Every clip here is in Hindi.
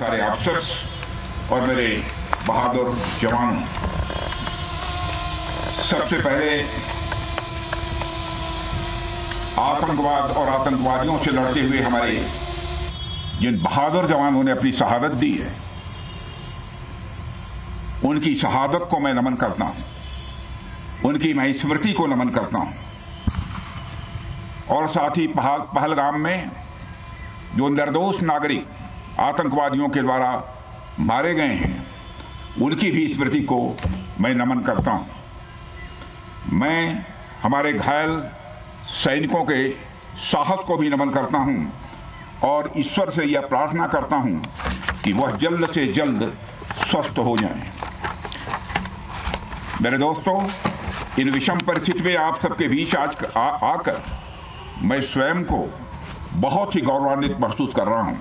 सारे अफसर्स और मेरे बहादुर जवानों, सबसे पहले आतंकवाद और आतंकवादियों से लड़ते हुए हमारे जिन बहादुर जवानों ने अपनी शहादत दी है, उनकी शहादत को मैं नमन करता हूं, उनकी मैं स्मृति को नमन करता हूं। और साथ ही पहलगाम में जो निर्दोष नागरिक आतंकवादियों के द्वारा मारे गए हैं, उनकी भी स्मृति को मैं नमन करता हूं। मैं हमारे घायल सैनिकों के साहस को भी नमन करता हूं और ईश्वर से यह प्रार्थना करता हूं कि वह जल्द से जल्द स्वस्थ हो जाएं। मेरे दोस्तों, इन विषम परिस्थिति में आप सबके बीच आज आकर मैं स्वयं को बहुत ही गौरवान्वित महसूस कर रहा हूं।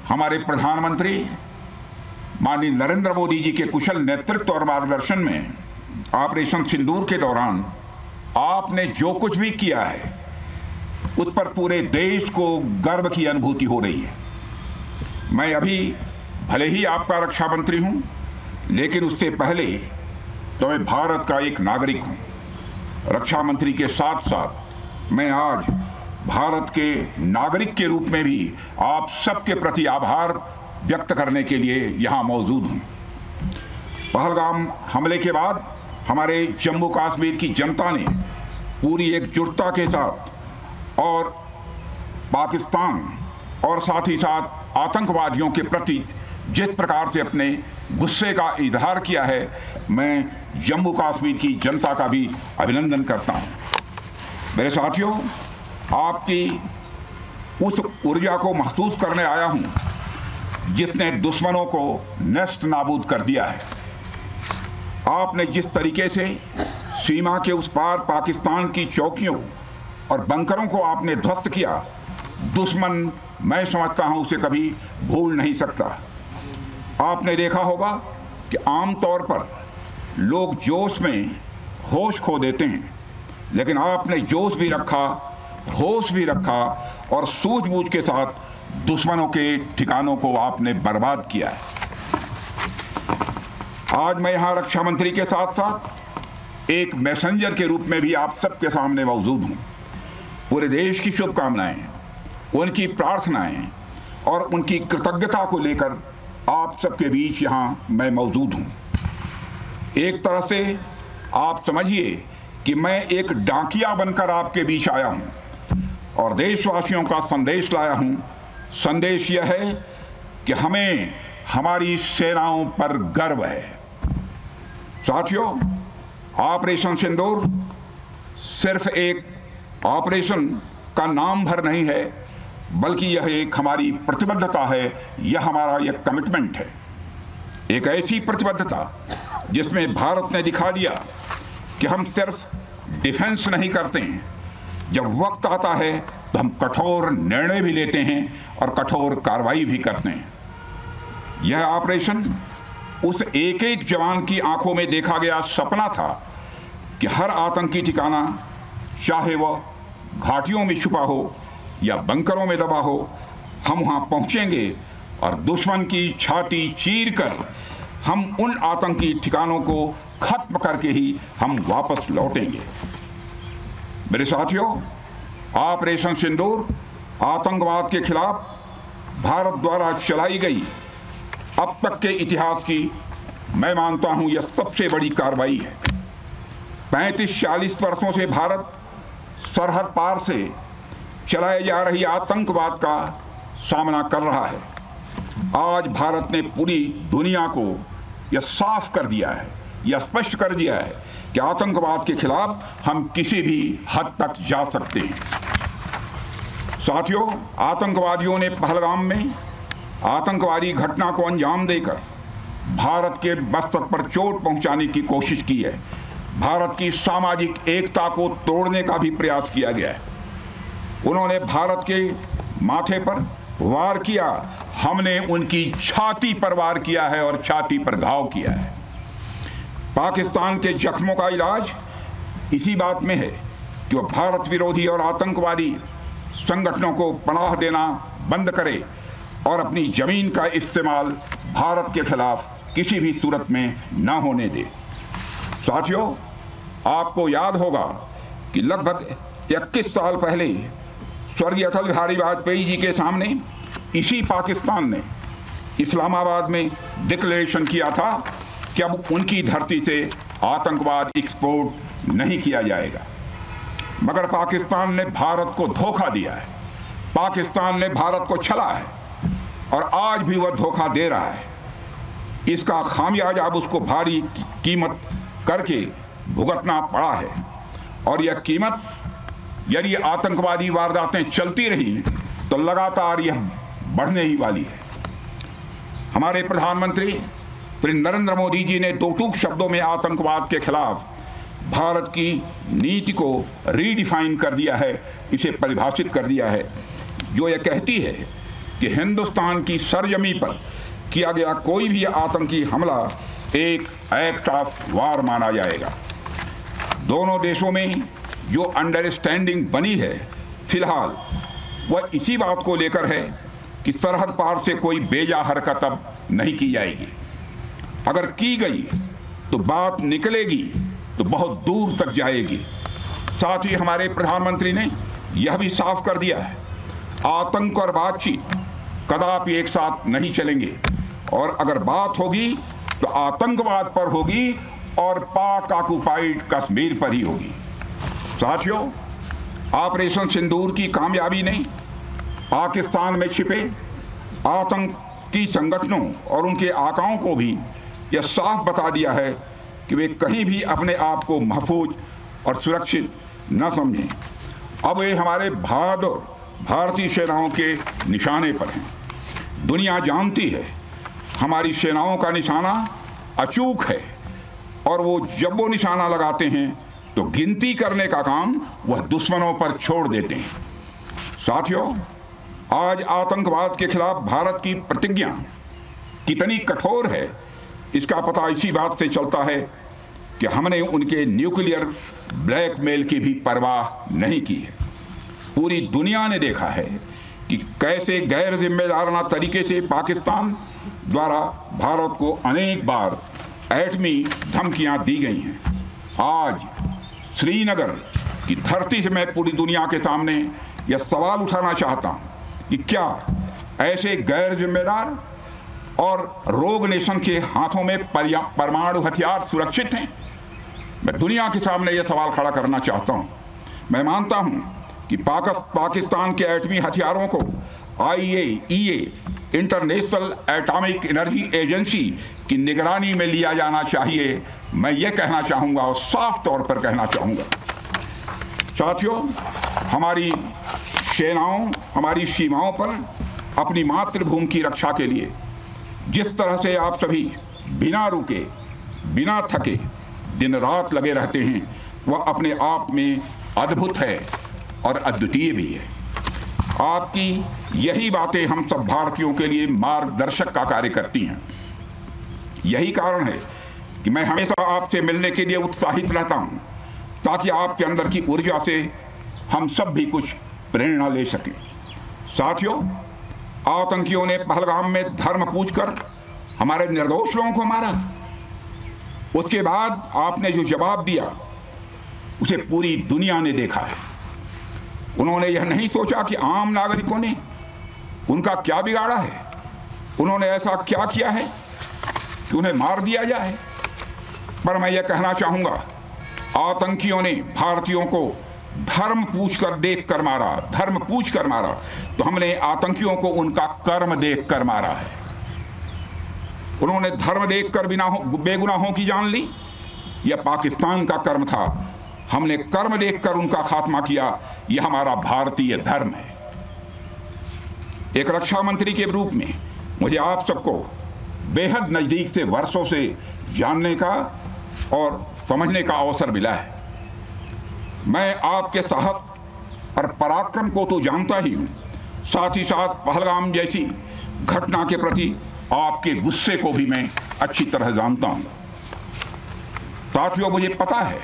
हमारे प्रधानमंत्री माननीय नरेंद्र मोदी जी के कुशल नेतृत्व और मार्गदर्शन में ऑपरेशन सिंदूर के दौरान आपने जो कुछ भी किया है, उस पर पूरे देश को गर्व की अनुभूति हो रही है। मैं अभी भले ही आपका रक्षा मंत्री हूं, लेकिन उससे पहले तो मैं भारत का एक नागरिक हूं। रक्षा मंत्री के साथ साथ मैं आज भारत के नागरिक के रूप में भी आप सबके प्रति आभार व्यक्त करने के लिए यहां मौजूद हूं। पहलगाम हमले के बाद हमारे जम्मू कश्मीर की जनता ने पूरी एकजुटता के साथ और पाकिस्तान और साथ ही साथ आतंकवादियों के प्रति जिस प्रकार से अपने गुस्से का इजहार किया है, मैं जम्मू कश्मीर की जनता का भी अभिनंदन करता हूं। मेरे साथियों, आपकी उस ऊर्जा को महसूस करने आया हूं जिसने दुश्मनों को नष्ट नाबूद कर दिया है। आपने जिस तरीके से सीमा के उस पार पाकिस्तान की चौकियों और बंकरों को आपने ध्वस्त किया, दुश्मन मैं समझता हूं उसे कभी भूल नहीं सकता। आपने देखा होगा कि आमतौर पर लोग जोश में होश खो देते हैं, लेकिन आपने जोश भी रखा, होश भी रखा और सूझबूझ के साथ दुश्मनों के ठिकानों को आपने बर्बाद किया है। आज मैं यहां रक्षा मंत्री के साथ साथ एक मैसेंजर के रूप में भी आप सबके सामने मौजूद हूं। पूरे देश की शुभकामनाएं, उनकी प्रार्थनाएं और उनकी कृतज्ञता को लेकर आप सबके बीच यहां मैं मौजूद हूं। एक तरह से आप समझिए कि मैं एक डाकिया बनकर आपके बीच आया हूं और देशवासियों का संदेश लाया हूं। संदेश यह है कि हमें हमारी सेनाओं पर गर्व है। साथियों, ऑपरेशन सिंदूर सिर्फ एक ऑपरेशन का नाम भर नहीं है, बल्कि यह एक हमारी प्रतिबद्धता है, यह हमारा एक कमिटमेंट है। एक ऐसी प्रतिबद्धता जिसमें भारत ने दिखा दिया कि हम सिर्फ डिफेंस नहीं करते हैं, जब वक्त आता है तो हम कठोर निर्णय भी लेते हैं और कठोर कार्रवाई भी करते हैं। यह ऑपरेशन उस एक एक जवान की आंखों में देखा गया सपना था कि हर आतंकी ठिकाना, चाहे वह घाटियों में छुपा हो या बंकरों में दबा हो, हम वहां पहुंचेंगे और दुश्मन की छाती चीर कर हम उन आतंकी ठिकानों को खत्म करके ही हम वापस लौटेंगे। मेरे साथियों, ऑपरेशन सिंदूर आतंकवाद के खिलाफ भारत द्वारा चलाई गई अब तक के इतिहास की मैं मानता हूं यह सबसे बड़ी कार्रवाई है। 35-40 वर्षों से भारत सरहद पार से चलाए जा रही आतंकवाद का सामना कर रहा है। आज भारत ने पूरी दुनिया को यह साफ कर दिया है, यह स्पष्ट कर दिया है कि आतंकवाद के खिलाफ हम किसी भी हद तक जा सकते हैं। साथियों, आतंकवादियों ने पहलगाम में आतंकवादी घटना को अंजाम देकर भारत के मस्तक पर चोट पहुंचाने की कोशिश की है। भारत की सामाजिक एकता को तोड़ने का भी प्रयास किया गया है। उन्होंने भारत के माथे पर वार किया, हमने उनकी छाती पर वार किया है और छाती पर घाव किया है। पाकिस्तान के जख्मों का इलाज इसी बात में है कि वह भारत विरोधी और आतंकवादी संगठनों को पनाह देना बंद करे और अपनी जमीन का इस्तेमाल भारत के खिलाफ किसी भी सूरत में न होने दे। साथियों, आपको याद होगा कि लगभग 21 साल पहले स्वर्गीय अटल बिहारी वाजपेयी जी के सामने इसी पाकिस्तान ने इस्लामाबाद में डिक्लेरेशन किया था कि अब उनकी धरती से आतंकवाद एक्सपोर्ट नहीं किया जाएगा। मगर पाकिस्तान ने भारत को धोखा दिया है, पाकिस्तान ने भारत को छला है और आज भी वह धोखा दे रहा है। इसका खामियाजा अब उसको भारी कीमत करके भुगतना पड़ा है और यह कीमत, यदि आतंकवादी वारदातें चलती रही तो लगातार यह बढ़ने ही वाली है। हमारे प्रधानमंत्री श्री नरेंद्र मोदी जी ने दो टूक शब्दों में आतंकवाद के खिलाफ भारत की नीति को रीडिफाइन कर दिया है, इसे परिभाषित कर दिया है, जो यह कहती है कि हिंदुस्तान की सरजमी पर किया गया कोई भी आतंकी हमला एक एक्ट ऑफ वार माना जाएगा। दोनों देशों में जो अंडरस्टैंडिंग बनी है फिलहाल वह इसी बात को लेकर है कि सरहद पार से कोई बेजा हरकत अब नहीं की जाएगी। अगर की गई तो बात निकलेगी तो बहुत दूर तक जाएगी। साथ ही हमारे प्रधानमंत्री ने यह भी साफ कर दिया है, आतंक और बातचीत कदापि एक साथ नहीं चलेंगे और अगर बात होगी तो आतंकवाद पर होगी और पाक ऑक्युपाइड कश्मीर पर ही होगी। साथियों, ऑपरेशन सिंदूर की कामयाबी ने पाकिस्तान में छिपे आतंकी संगठनों और उनके आकाओं को भी यह साफ बता दिया है कि वे कहीं भी अपने आप को महफूज और सुरक्षित न समझें। अब वे हमारे बहादुर भारतीय सेनाओं के निशाने पर हैं। दुनिया जानती है हमारी सेनाओं का निशाना अचूक है और जब वो निशाना लगाते हैं तो गिनती करने का काम वह दुश्मनों पर छोड़ देते हैं। साथियों, आज आतंकवाद के खिलाफ भारत की प्रतिज्ञा कितनी कठोर है इसका पता इसी बात से चलता है कि हमने उनके न्यूक्लियर ब्लैकमेल की भी परवाह नहीं की है। पूरी दुनिया ने देखा है कि कैसे गैर जिम्मेदाराना तरीके से पाकिस्तान द्वारा भारत को अनेक बार एटमी धमकियां दी गई हैं। आज श्रीनगर की धरती से मैं पूरी दुनिया के सामने यह सवाल उठाना चाहता हूं कि क्या ऐसे गैर जिम्मेदार और रोग नेशन के हाथों में परमाणु हथियार सुरक्षित हैं? मैं दुनिया के सामने यह सवाल खड़ा करना चाहता हूं। मैं मानता हूं कि पाकिस्तान के एटमी हथियारों को IAEA international atomic energy agency की निगरानी में लिया जाना चाहिए। मैं ये कहना चाहूँगा और साफ तौर पर कहना चाहूँगा। साथियों, हमारी सेनाओं हमारी सीमाओं पर अपनी मातृभूमि की रक्षा के लिए जिस तरह से आप सभी बिना रुके बिना थके दिन रात लगे रहते हैं वह अपने आप में अद्भुत है और अद्वितीय भी है। आपकी यही बातें हम सब भारतीयों के लिए मार्गदर्शक का कार्य करती हैं। यही कारण है कि मैं हमेशा आपसे मिलने के लिए उत्साहित रहता हूं ताकि आपके अंदर की ऊर्जा से हम सब भी कुछ प्रेरणा ले सकें। साथियों, आतंकियों ने पहलगाम में धर्म पूछकर हमारे निर्दोष लोगों को मारा। उसके बाद आपने जो जवाब दिया उसे पूरी दुनिया ने देखा है। उन्होंने यह नहीं सोचा कि आम नागरिकों ने उनका क्या बिगाड़ा है, उन्होंने ऐसा क्या किया है कि उन्हें मार दिया जाए। पर मैं यह कहना चाहूँगा, आतंकियों ने भारतीयों को धर्म पूछकर देखकर मारा, धर्म पूछकर मारा, तो हमने आतंकियों को उनका कर्म देखकर मारा है। उन्होंने धर्म देखकर बेगुनाहों की जान ली, यह पाकिस्तान का कर्म था। हमने कर्म देखकर उनका खात्मा किया, यह हमारा भारतीय धर्म है। एक रक्षा मंत्री के रूप में मुझे आप सबको बेहद नज़दीक से वर्षों से जानने का और समझने का अवसर मिला है। मैं आपके साहस और पराक्रम को तो जानता ही हूँ, साथ ही साथ पहलगाम जैसी घटना के प्रति आपके गुस्से को भी मैं अच्छी तरह जानता हूँ। साथियों, मुझे पता है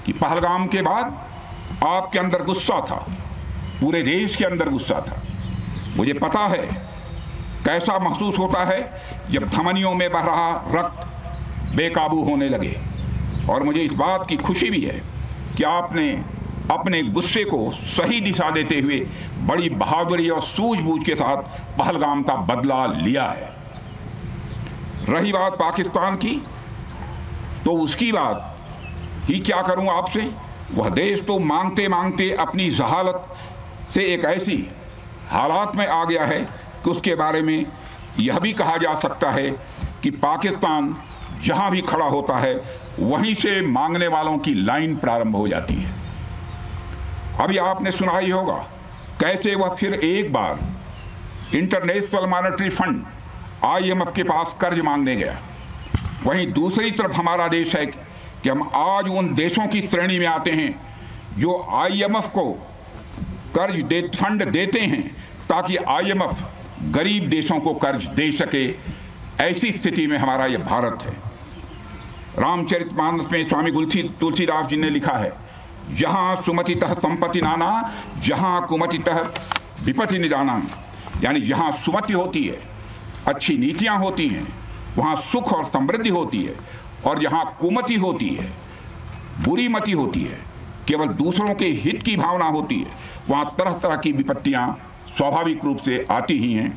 कि पहलगाम के बाद आपके अंदर गुस्सा था, पूरे देश के अंदर गुस्सा था। मुझे पता है कैसा महसूस होता है जब धमनियों में बह रहा रक्त बेकाबू होने लगे। और मुझे इस बात की खुशी भी है कि आपने अपने गुस्से को सही दिशा देते हुए बड़ी बहादुरी और सूझबूझ के साथ पहलगाम का बदला लिया है। रही बात पाकिस्तान की, तो उसकी बात ही क्या करूं आपसे। वह देश तो मांगते मांगते अपनी जहालत से एक ऐसी हालात में आ गया है कि उसके बारे में यह भी कहा जा सकता है कि पाकिस्तान जहां भी खड़ा होता है वहीं से मांगने वालों की लाइन प्रारंभ हो जाती है। अभी आपने सुना ही होगा कैसे वह फिर एक बार इंटरनेशनल मॉनेटरी फंड IMF के पास कर्ज मांगने गया। वहीं दूसरी तरफ हमारा देश है कि हम आज उन देशों की श्रेणी में आते हैं जो IMF को फंड देते हैं ताकि IMF गरीब देशों को कर्ज दे सके। ऐसी स्थिति में हमारा यह भारत है। रामचरितमानस में स्वामी तुलसीदास जी ने लिखा है, जहां सुमतितः संपत्ति नाना, जहां कुमतितः विपत्ति निदाना। यानी जहां सुमति होती है, अच्छी नीतियां होती हैं, वहां सुख और समृद्धि होती है, और जहां कुमति होती है, बुरी मति होती है, केवल दूसरों के हित की भावना होती है, वहां तरह तरह की विपत्तियां स्वाभाविक रूप से आती ही हैं।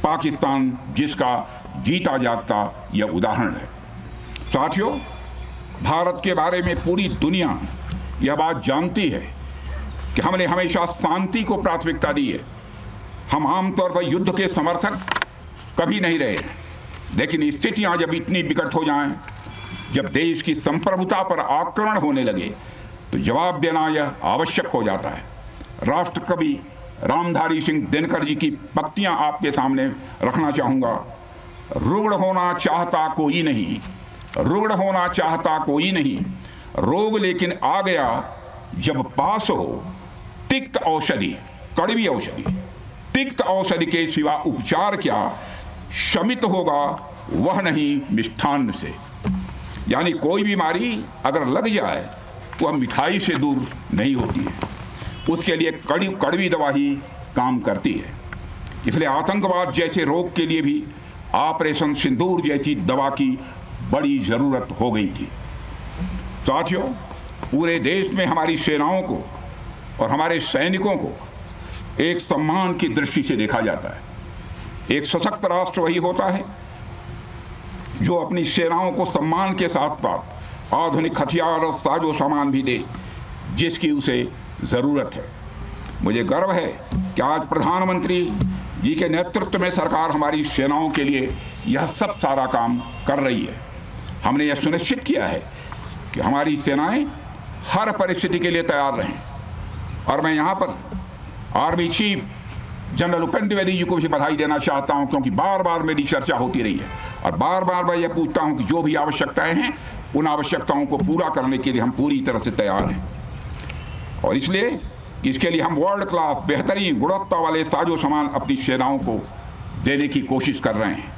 पाकिस्तान जिसका जीता जागता यह उदाहरण है। साथियों, भारत के बारे में पूरी दुनिया यह बात जानती है कि हमने हमेशा शांति को प्राथमिकता दी है। हम आमतौर पर युद्ध के समर्थक कभी नहीं रहे, लेकिन स्थितियां जब इतनी विकट हो जाएं, जब देश की संप्रभुता पर आक्रमण होने लगे, तो जवाब देना यह आवश्यक हो जाता है। राष्ट्रकवि रामधारी सिंह दिनकर जी की पंक्तियां आपके सामने रखना चाहूंगा। रुग्ण होना चाहता कोई नहीं, रुग्ण होना चाहता कोई नहीं, रोग लेकिन आ गया जब पास हो तिक्त औषधि, कड़वी औषधि। तिक्त औषधि के सिवा उपचार क्या, शमित होगा वह नहीं मिष्ठान्न से। यानी कोई बीमारी अगर लग जाए तो वह मिठाई से दूर नहीं होती है, उसके लिए कड़वी दवा ही काम करती है। इसलिए आतंकवाद जैसे रोग के लिए भी ऑपरेशन सिंदूर जैसी दवा की बड़ी जरूरत हो गई थी। साथियों, पूरे देश में हमारी सेनाओं को और हमारे सैनिकों को एक सम्मान की दृष्टि से देखा जाता है। एक सशक्त राष्ट्र वही होता है जो अपनी सेनाओं को सम्मान के साथ साथ आधुनिक हथियार और साजो सामान भी दे जिसकी उसे जरूरत है। मुझे गर्व है कि आज प्रधानमंत्री जी के नेतृत्व में सरकार हमारी सेनाओं के लिए यह सब सारा काम कर रही है। हमने यह सुनिश्चित किया है कि हमारी सेनाएं हर परिस्थिति के लिए तैयार रहें। और मैं यहाँ पर army chief general Upendra Dwivedi ji को भी बधाई देना चाहता हूँ, क्योंकि बार बार मेरी चर्चा होती रही है और बार बार मैं यह पूछता हूँ कि जो भी आवश्यकताएं हैं उन आवश्यकताओं को पूरा करने के लिए हम पूरी तरह से तैयार हैं। और इसलिए इसके लिए हम वर्ल्ड क्लास बेहतरीन गुणवत्ता वाले साजो सामान अपनी सेनाओं को देने की कोशिश कर रहे हैं।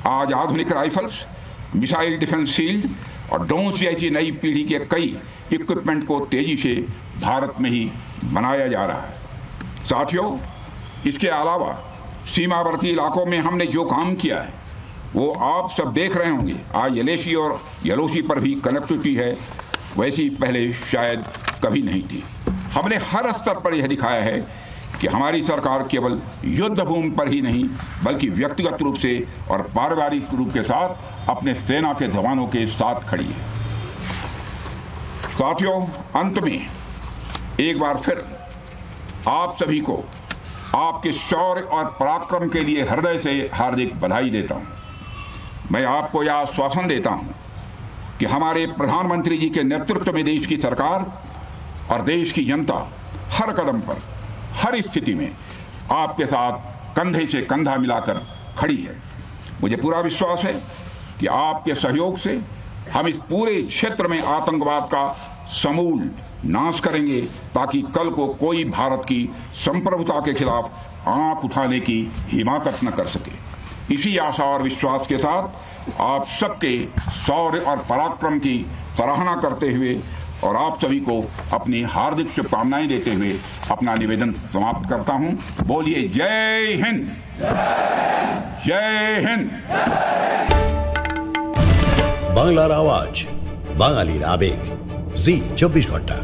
आज आधुनिक राइफल्स, मिसाइल डिफेंस शील्ड और ड्रोन्स जैसी नई पीढ़ी के कई इक्विपमेंट को तेजी से भारत में ही बनाया जा रहा है। साथियों, इसके अलावा सीमावर्ती इलाकों में हमने जो काम किया है वो आप सब देख रहे होंगे। आज LAC और LOC पर भी कनेक्टिविटी है, वैसी पहले शायद कभी नहीं थी। हमने हर स्तर पर यह दिखाया है कि हमारी सरकार केवल युद्ध भूमि पर ही नहीं बल्कि व्यक्तिगत रूप से और पारिवारिक रूप के साथ अपने सेना के जवानों के साथ खड़ी है। साथियों, अंत में एक बार फिर आप सभी को आपके शौर्य और पराक्रम के लिए हृदय से हार्दिक बधाई देता हूं। मैं आपको यह आश्वासन देता हूं कि हमारे प्रधानमंत्री जी के नेतृत्व में देश की सरकार और देश की जनता हर कदम पर, हर स्थिति में आपके साथ कंधे से कंधा मिलाकर खड़ी है। मुझे पूरा विश्वास है कि आपके सहयोग से हम इस पूरे क्षेत्र में आतंकवाद का समूल नाश करेंगे, ताकि कल को कोई भारत की संप्रभुता के खिलाफ आंख उठाने की हिमाकत न कर सके। इसी आशा और विश्वास के साथ आप सबके शौर्य और पराक्रम की सराहना करते हुए और आप सभी को अपनी हार्दिक शुभकामनाएं देते हुए अपना निवेदन समाप्त करता हूं। बोलिए जय हिंद, जय हिंद। বাংলার আওয়াজ, বাঙালির আবেগ, জি 24 ঘন্টা।